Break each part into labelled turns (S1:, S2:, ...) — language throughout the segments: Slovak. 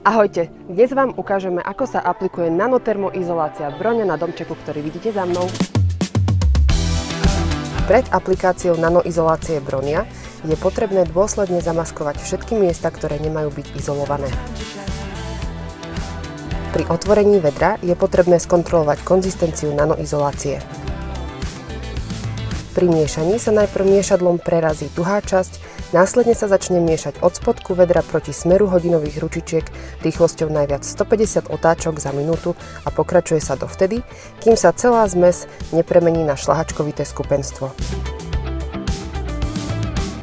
S1: Ahojte, dnes vám ukážeme, ako sa aplikuje nanotermoizolácia Broňa na domčeku, ktorý vidíte za mnou. Pred aplikáciou nanoizolácie Broňa je potrebné dôsledne zamaskovať všetky miesta, ktoré nemajú byť izolované. Pri otvorení vedra je potrebné skontrolovať konzistenciu nanoizolácie. Pri miešaní sa najprv miešadlom prerazí tuhá časť, následne sa začne miešať od spodku vedra proti smeru hodinových ručičiek rýchlosťou najviac 150 otáčok za minútu a pokračuje sa dovtedy, kým sa celá zmes nepremení na šľahačkovité skupenstvo.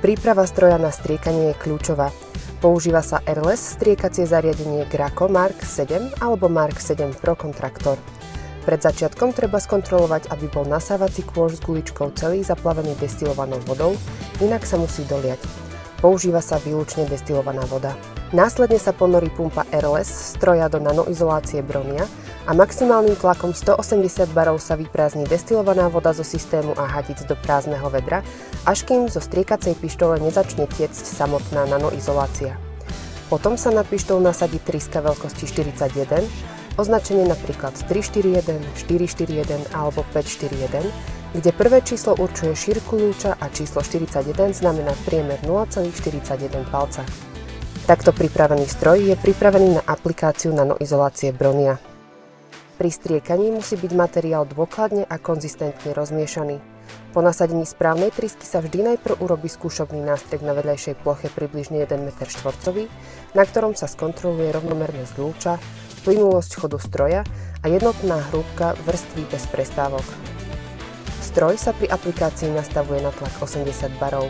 S1: Príprava stroja na striekanie je kľúčová. Používa sa Airless striekacie zariadenie Graco Mark 7 alebo Mark 7 Pro Kontraktor. Pred začiatkom treba skontrolovať, aby bol nasávací kôš s guličkou celý zaplavený destilovanou vodou, inak sa musí doliať. Používa sa výlučne destilovaná voda. Následne sa ponorí pumpa Airless stroja do nanoizolácie Broňa a maximálnym tlakom 180 barov sa vyprázdni destilovaná voda zo systému a hadic do prázdneho vedra, až kým zo striekacej pištole nezačne tiecť samotná nanoizolácia. Potom sa na pištol nasadí tryska veľkosti 41, označenie napríklad 341, 441 alebo 541, kde prvé číslo určuje šírku lúča a číslo 41 znamená priemer 0,41 palca. Takto pripravený stroj je pripravený na aplikáciu nanoizolácie Broňa. Pri striekaní musí byť materiál dôkladne a konzistentne rozmiešaný. Po nasadení správnej trysky sa vždy najprv urobí skúšobný nástreh na vedľajšej ploche približne 1 m2, na ktorom sa skontroluje rovnomernosť lúča, plynulosť chodu stroja a jednotná hrúbka vrstvy bez prestávok. Stroj sa pri aplikácii nastavuje na tlak 80 barov.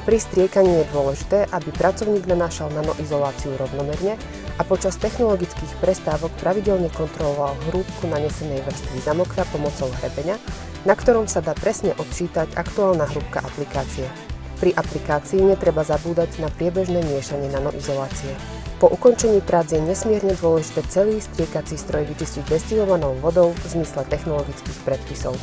S1: Pri striekaní je dôležité, aby pracovník nanášal nanoizoláciu rovnomerne a počas technologických prestávok pravidelne kontroloval hrúbku nanesenej vrstvy zamokra pomocou hrebenia, na ktorom sa dá presne odčítať aktuálna hrúbka aplikácie. Pri aplikácii netreba zabúdať na priebežné miešanie nanoizolácie. Po ukončení prác je nesmierne dôležité celý striekací stroj vyčistiť destilovanou vodou v zmysle technologických predpisov.